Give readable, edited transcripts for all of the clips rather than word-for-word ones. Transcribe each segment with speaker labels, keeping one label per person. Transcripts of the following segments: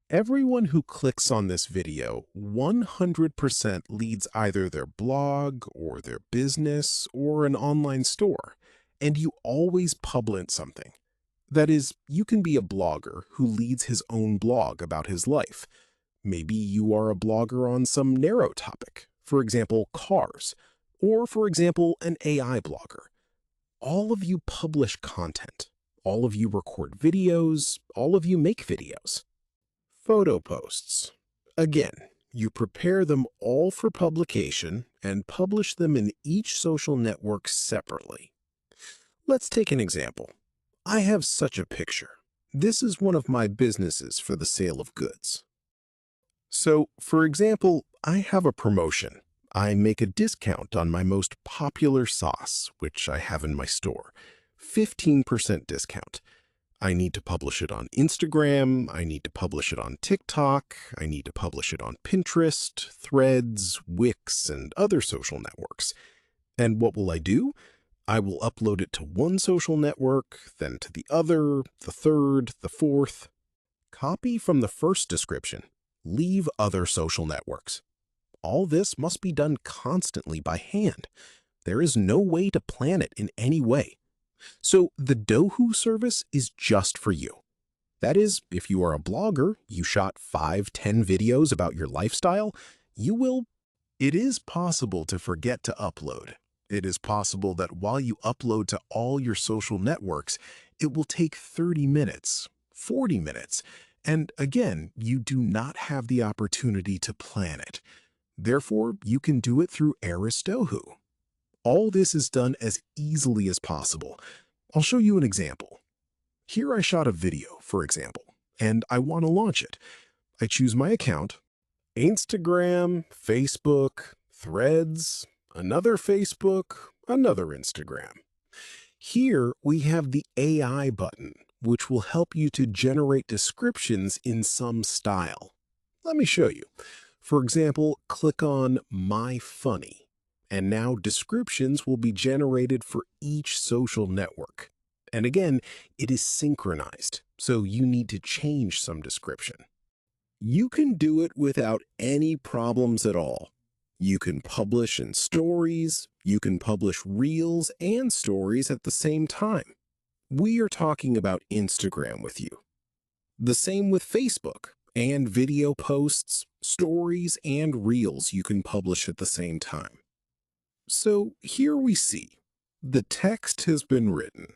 Speaker 1: Everyone who clicks on this video 100% leads either their blog or their business or an online store, and you always publish something. That is, you can be a blogger who leads his own blog about his life. Maybe you are a blogger on some narrow topic, for example, cars, or for example, an AI blogger. All of you publish content. All of you record videos. All of you make videos. Photo posts. Again, you prepare them all for publication and publish them in each social network separately. Let's take an example. I have such a picture. This is one of my businesses for the sale of goods. So, for example, I have a promotion. I make a discount on my most popular sauce, which I have in my store. 15% discount. I need to publish it on Instagram, I need to publish it on TikTok, I need to publish it on Pinterest, Threads, Wix, and other social networks. And what will I do? I will upload it to one social network, then to the other, the third, the fourth. Copy from the first description. Leave other social networks. All this must be done constantly by hand. There is no way to plan it in any way. So the Dohoo service is just for you. That is, if you are a blogger, you shot 5-10 videos about your lifestyle, It is possible to forget to upload. It is possible that while you upload to all your social networks, it will take 30 minutes, 40 minutes, and again, you do not have the opportunity to plan it. Therefore, you can do it through Dohoo. All this is done as easily as possible. I'll show you an example. Here I shot a video, for example, and I want to launch it. I choose my account, Instagram, Facebook, Threads, another Facebook, another Instagram. Here we have the AI button, which will help you to generate descriptions in some style. Let me show you. For example, click on My Funny. And now descriptions will be generated for each social network. And again, it is synchronized, so you need to change some description. You can do it without any problems at all. You can publish in stories, you can publish reels and stories at the same time. We are talking about Instagram with you. The same with Facebook, and video posts, stories, and reels you can publish at the same time. So here we see, the text has been written.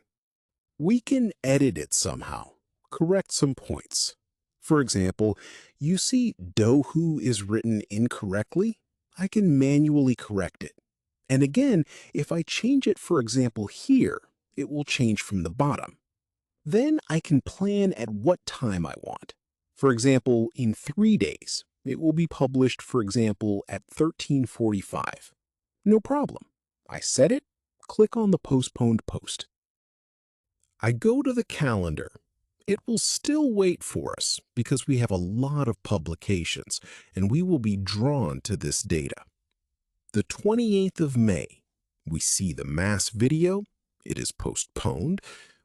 Speaker 1: We can edit it somehow, correct some points. For example, you see Dohoo is written incorrectly. I can manually correct it. And again, if I change it, for example, here, it will change from the bottom. Then I can plan at what time I want. For example, in 3 days, it will be published, for example, at 13:45. No problem. I set it, click on the postponed post. I go to the calendar. It will still wait for us because we have a lot of publications and we will be drawn to this data. The 28th of May, we see the mass video, it is postponed.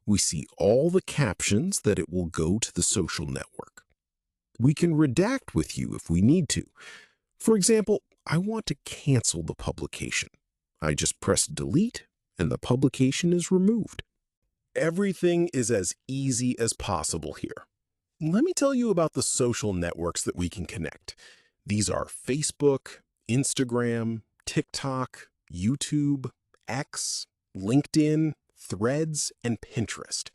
Speaker 1: We see all the captions that it will go to the social network. We can redact with you if we need to. For example, I want to cancel the publication. I just press delete and the publication is removed. Everything is as easy as possible here. Let me tell you about the social networks that we can connect. These are Facebook, Instagram, TikTok, YouTube, X, LinkedIn, Threads, and Pinterest.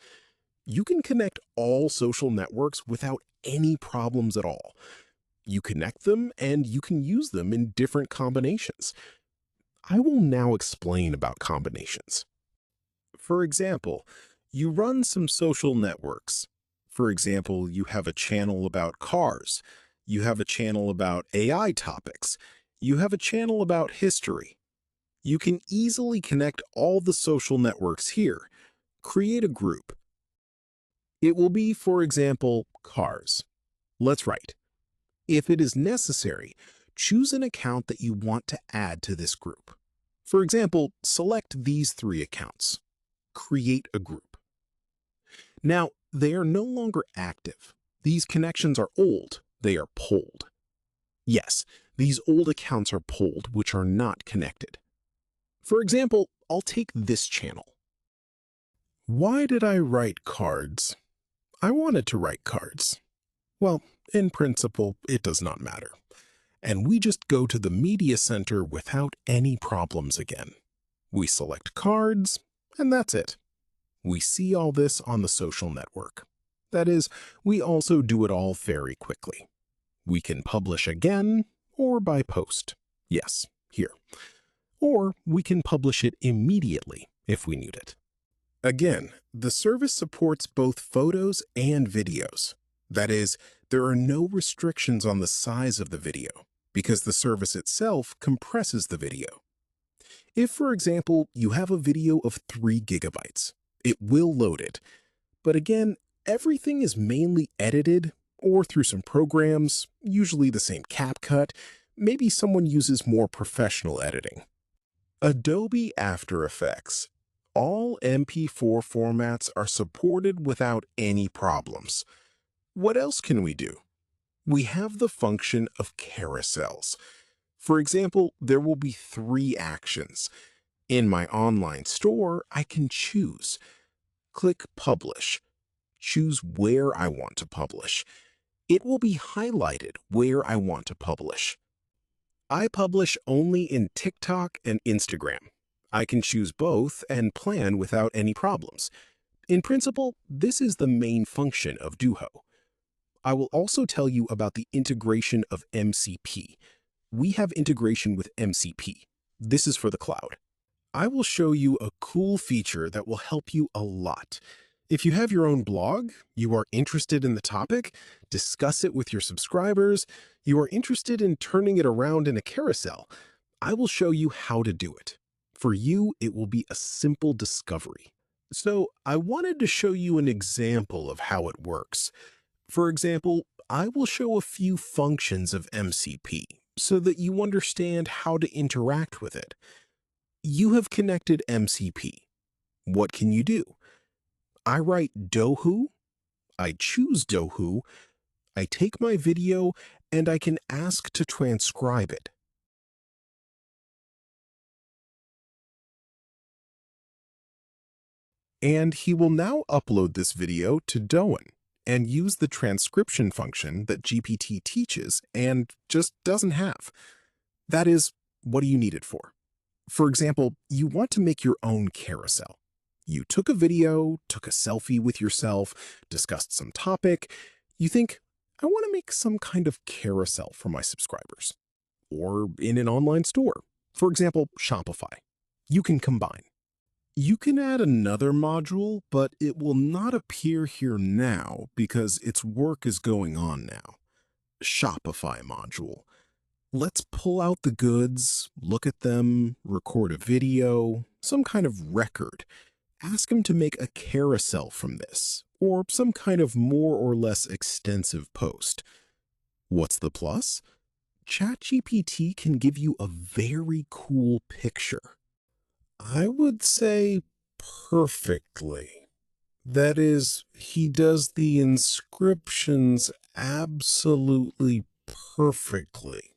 Speaker 1: You can connect all social networks without any problems at all. You connect them and you can use them in different combinations. I will now explain about combinations. For example, you run some social networks. For example, you have a channel about cars. You have a channel about AI topics. You have a channel about history. You can easily connect all the social networks here. Create a group. It will be, for example, cars. Let's write. If it is necessary, choose an account that you want to add to this group. For example, select these 3 accounts. Create a group. Now, they are no longer active. These connections are old. They are pulled. Yes, these old accounts are pulled, which are not connected. For example, I'll take this channel. Why did I write cards? I wanted to write cards. Well, in principle, it does not matter. And we just go to the media center without any problems again. We select cards, and that's it. We see all this on the social network. That is, we also do it all very quickly. We can publish again or by post. Yes, here. Or we can publish it immediately if we need it. Again, the service supports both photos and videos. That is, there are no restrictions on the size of the video because the service itself compresses the video. If, for example, you have a video of 3 gigabytes, it will load it. But again, everything is mainly edited or through some programs, usually the same CapCut. Maybe someone uses more professional editing. Adobe After Effects. All MP4 formats are supported without any problems. What else can we do? We have the function of carousels. For example, there will be 3 actions. In my online store, I can choose. Click Publish. Choose where I want to publish. It will be highlighted where I want to publish. I publish only in TikTok and Instagram. I can choose both and plan without any problems. In principle, this is the main function of Dohoo. I will also tell you about the integration of MCP. We have integration with MCP. This is for the cloud. I will show you a cool feature that will help you a lot. If you have your own blog, you are interested in the topic, discuss it with your subscribers, you are interested in turning it around in a carousel, I will show you how to do it. For you, it will be a simple discovery. So I wanted to show you an example of how it works. For example, I will show a few functions of MCP so that you understand how to interact with it. You have connected MCP. What can you do? I write Dohoo, I choose Dohoo, I take my video, and I can ask to transcribe it. And he will now upload this video to Dohoo and use the transcription function that GPT teaches and just doesn't have. That is, what do you need it for? For example, you want to make your own carousel. You took a video, took a selfie with yourself, discussed some topic. You think, I want to make some kind of carousel for my subscribers. Or in an online store, for example, Shopify. You can combine. You can add another module, but it will not appear here now because its work is going on now. Shopify module. Let's pull out the goods, look at them, record a video, some kind of record. Ask him to make a carousel from this, or some kind of more or less extensive post. What's the plus? ChatGPT can give you a very cool picture. I would say perfectly. That is, he does the inscriptions absolutely perfectly.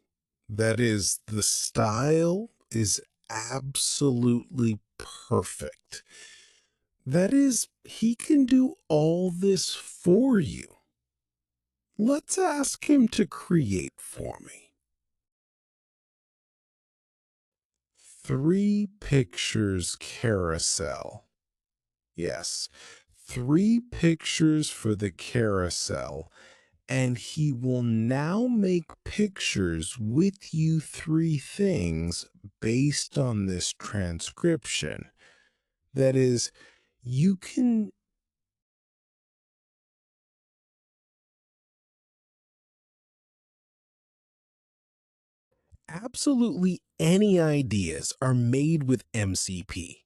Speaker 1: That is, the style is absolutely perfect. That is, he can do all this for you. Let's ask him to create for me. 3 pictures carousel. Yes, 3 pictures for the carousel. And he will now make pictures with you 3 things based on this transcription. That is, you can absolutely any ideas are made with MCP.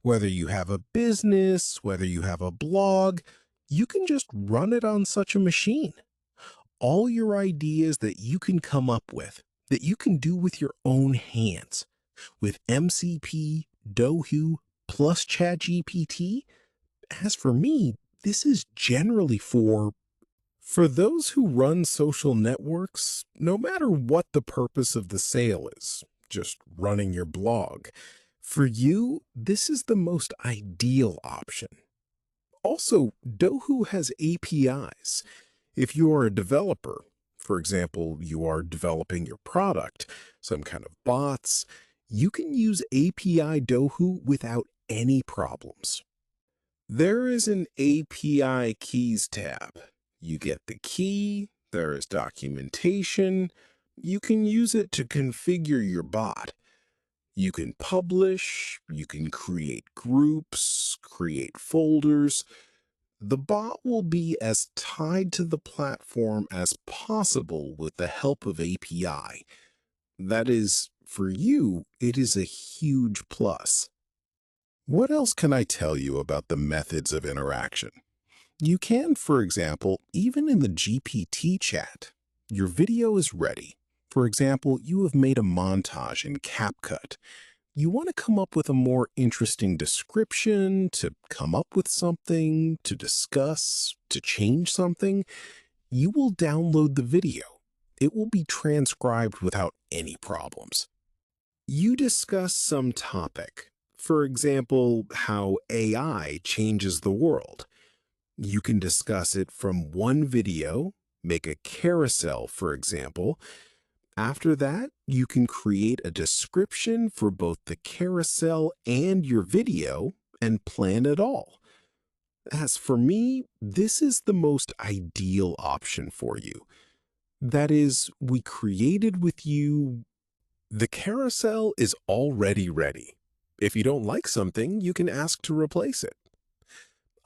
Speaker 1: Whether you have a business, whether you have a blog, you can just run it on such a machine. All your ideas that you can come up with, that you can do with your own hands. With MCP, Dohoo, plus ChatGPT, as for me, this is generally for For those who run social networks, no matter what the purpose of the sale is, just running your blog, for you, this is the most ideal option. Also, Dohoo has APIs. If you are a developer, for example, you are developing your product, some kind of bots, you can use API Dohoo without any problems. There is an API Keys tab. You get the key, there is documentation. You can use it to configure your bot. You can publish, you can create groups, create folders. The bot will be as tied to the platform as possible with the help of API. That is, for you, it is a huge plus. What else can I tell you about the methods of interaction? You can, for example, even in the GPT chat, your video is ready. For example, you have made a montage in CapCut. You want to come up with a more interesting description, to come up with something, to discuss, to change something. You will download the video. It will be transcribed without any problems. You discuss some topic. For example, how AI changes the world. You can discuss it from one video, make a carousel, for example. After that, you can create a description for both the carousel and your video and plan it all. As for me, this is the most ideal option for you. That is, we created with you. The carousel is already ready. If you don't like something, you can ask to replace it.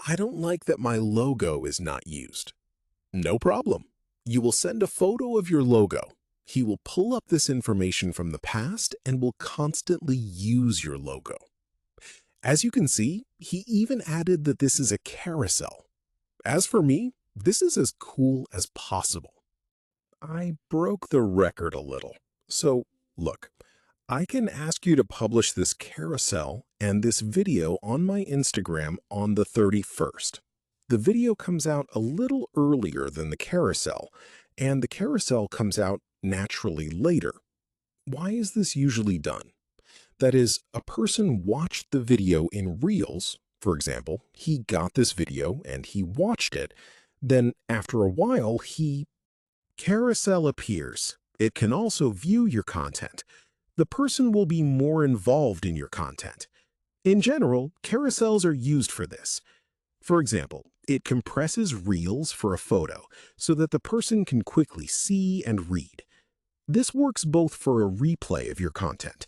Speaker 1: I don't like that my logo is not used. No problem. You will send a photo of your logo. He will pull up this information from the past and will constantly use your logo. As you can see, he even added that this is a carousel. As for me, this is as cool as possible. I broke the record a little. So, look, I can ask you to publish this carousel and this video on my Instagram on the 31st. The video comes out a little earlier than the carousel, and the carousel comes out naturally later. Why is this usually done? That is, a person watched the video in Reels, for example. He got this video and he watched it. Then, after a while, carousel appears. It can also view your content. The person will be more involved in your content. In general, carousels are used for this. For example, it compresses Reels for a photo so that the person can quickly see and read. This works both for a replay of your content.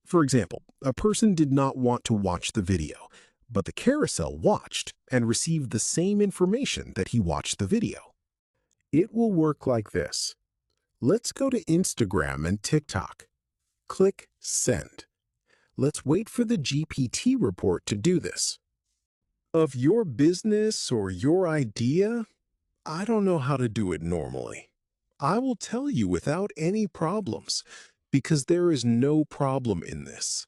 Speaker 1: For example, a person did not want to watch the video, but the carousel watched and received the same information that he watched the video. It will work like this. Let's go to Instagram and TikTok. Click Send. Let's wait for the GPT report to do this. Of your business or your idea, I don't know how to do it normally. I will tell you without any problems, because there is no problem in this.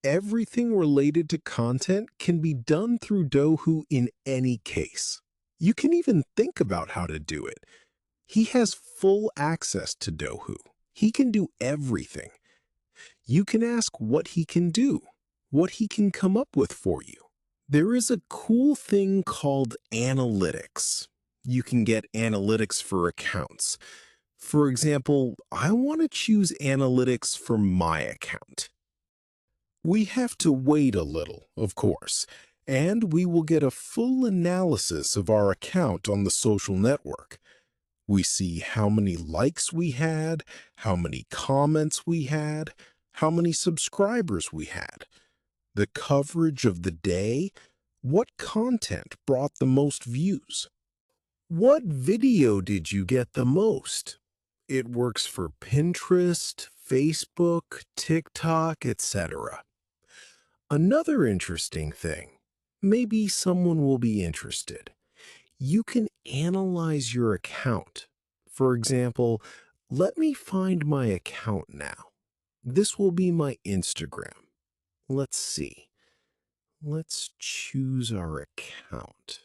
Speaker 1: Everything related to content can be done through Dohoo in any case. You can even think about how to do it. He has full access to Dohoo. He can do everything. You can ask what he can do, what he can come up with for you. There is a cool thing called analytics. You can get analytics for accounts. For example, I want to choose analytics for my account. We have to wait a little, of course, and we will get a full analysis of our account on the social network. We see how many likes we had, how many comments we had, how many subscribers we had, the coverage of the day, what content brought the most views. What video did you get the most? It works for Pinterest, Facebook, TikTok, etc. Another interesting thing, maybe someone will be interested. You can analyze your account. For example, let me find my account now. This will be my Instagram. Let's see. Let's choose our account.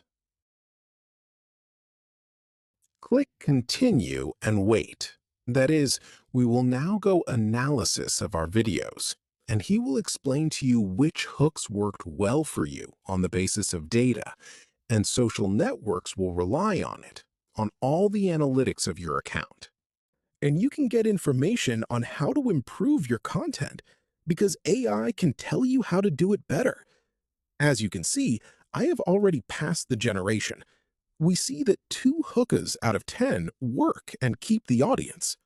Speaker 1: Click Continue and wait. That is, we will now go analysis of our videos, and he will explain to you which hooks worked well for you on the basis of data, and social networks will rely on it, on all the analytics of your account. And you can get information on how to improve your content because AI can tell you how to do it better. As you can see, I have already passed the generation. We see that 2 hookahs out of 10 work and keep the audience.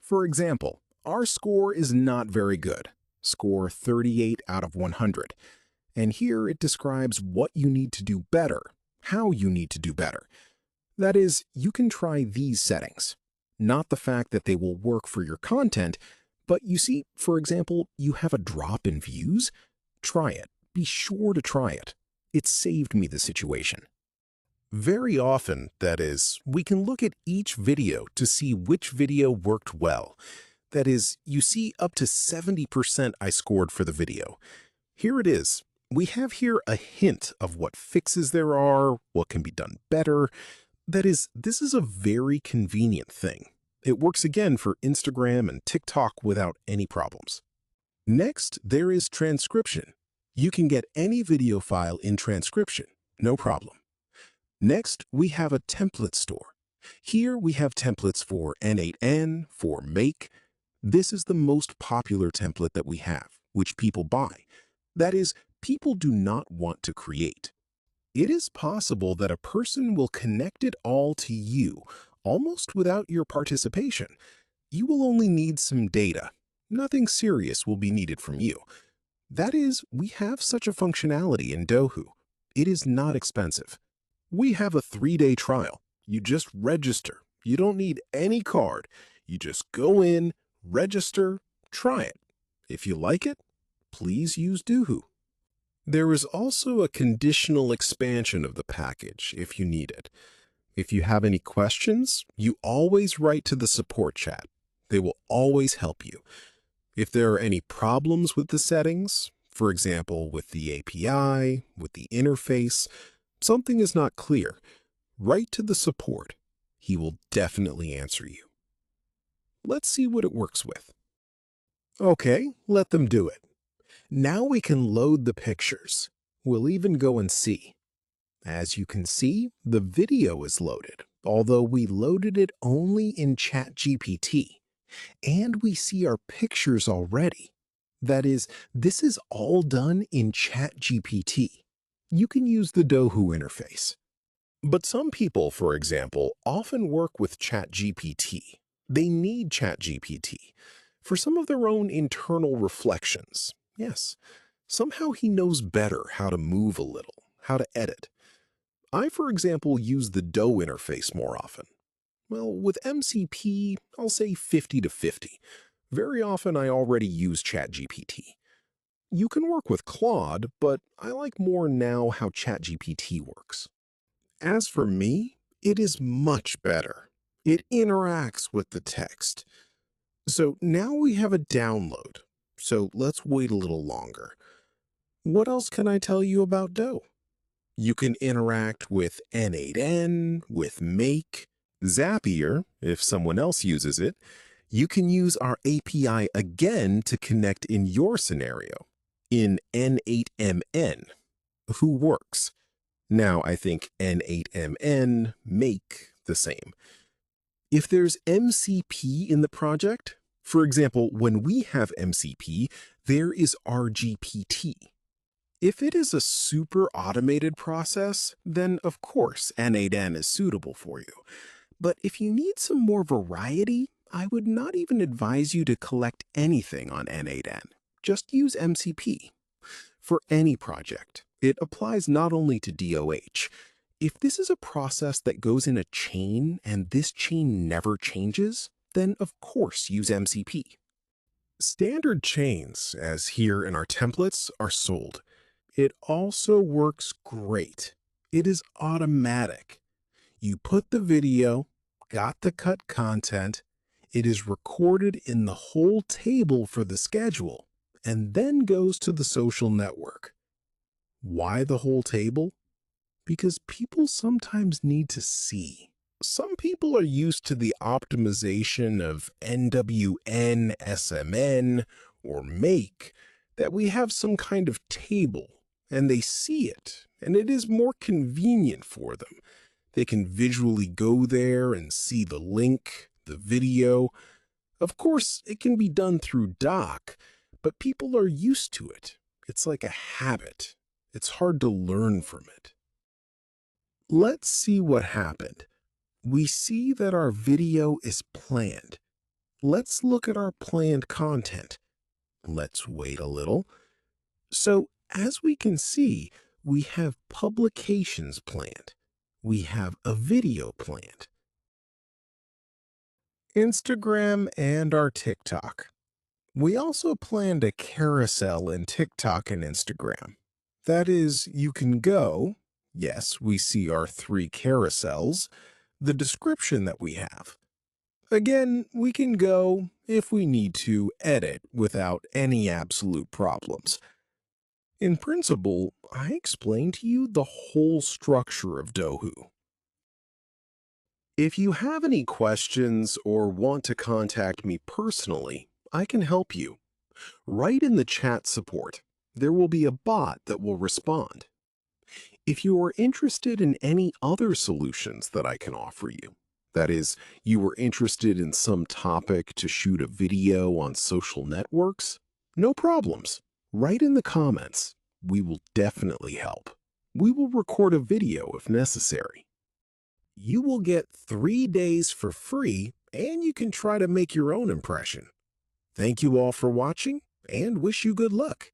Speaker 1: For example, our score is not very good, score 38 out of 100. And here it describes what you need to do better, how you need to do better. That is, you can try these settings. Not the fact that they will work for your content, but you see, for example, you have a drop in views? Try it. Be sure to try it. It saved me the situation. Very often, that is, we can look at each video to see which video worked well. That is, you see up to 70% I scored for the video. Here it is. We have here a hint of what fixes there are, what can be done better. That is, this is a very convenient thing. It works again for Instagram and TikTok without any problems. Next, there is transcription. You can get any video file in transcription, no problem. Next, we have a template store. Here we have templates for N8N, for Make. This is the most popular template that we have, which people buy. That is, people do not want to create. It is possible that a person will connect it all to you, almost without your participation. You will only need some data. Nothing serious will be needed from you. That is, we have such a functionality in Dohoo. It is not expensive. We have a 3-day trial. You just register. You don't need any card. You just go in, register, try it. If you like it, please use Dohoo. There is also a conditional expansion of the package if you need it. If you have any questions, you always write to the support chat. They will always help you. If there are any problems with the settings, for example, with the API, with the interface, something is not clear, write to the support. He will definitely answer you. Let's see what it works with. Okay, let them do it. Now we can load the pictures. We'll even go and see. As you can see, the video is loaded, although we loaded it only in ChatGPT. And we see our pictures already. That is, this is all done in ChatGPT. You can use the Dohoo interface. But some people, for example, often work with ChatGPT. They need ChatGPT for some of their own internal reflections. Yes, somehow he knows better how to move a little, how to edit. I, for example, use the Doe interface more often. Well, with MCP, I'll say 50 to 50. Very often I already use ChatGPT. You can work with Claude, but I like more now how ChatGPT works. As for me, it is much better. It interacts with the text. So now we have a download. So let's wait a little longer. What else can I tell you about Doe? You can interact with N8N, with Make, Zapier, if someone else uses it. You can use our API again to connect in your scenario, in N8MN, who works. Now I think N8MN, Make, the same. If there's MCP in the project, for example, when we have MCP, there is RGPT. If it is a super automated process, then of course N8N is suitable for you. But if you need some more variety, I would not even advise you to collect anything on N8N. Just use MCP. For any project, it applies not only to DOH. If this is a process that goes in a chain and this chain never changes, then of course use MCP. Standard chains, as here in our templates, are sold. It also works great. It is automatic. You put the video, got the cut content, it is recorded in the whole table for the schedule, and then goes to the social network. Why the whole table? Because people sometimes need to see. Some people are used to the optimization of NWN, SMN, or make, that we have some kind of table, and they see it, and it is more convenient for them. They can visually go there and see the link, the video. Of course, it can be done through Doc, but people are used to it. It's like a habit. It's hard to learn from it. Let's see what happened. We see that our video is planned. Let's look at our planned content. Let's wait a little. So, as we can see, we have publications planned. We have a video planned. Instagram and our TikTok. We also planned a carousel in TikTok and Instagram. That is, you can go, yes, we see our 3 carousels, the description that we have. Again, we can go, if we need to, edit without any absolute problems. In principle, I explained to you the whole structure of Dohoo. If you have any questions or want to contact me personally, I can help you. Write in the chat support. There will be a bot that will respond. If you are interested in any other solutions that I can offer you, that is, you are interested in some topic to shoot a video on social networks, no problems. Write in the comments. We will definitely help. We will record a video if necessary. You will get 3 days for free, and you can try to make your own impression. Thank you all for watching, and wish you good luck.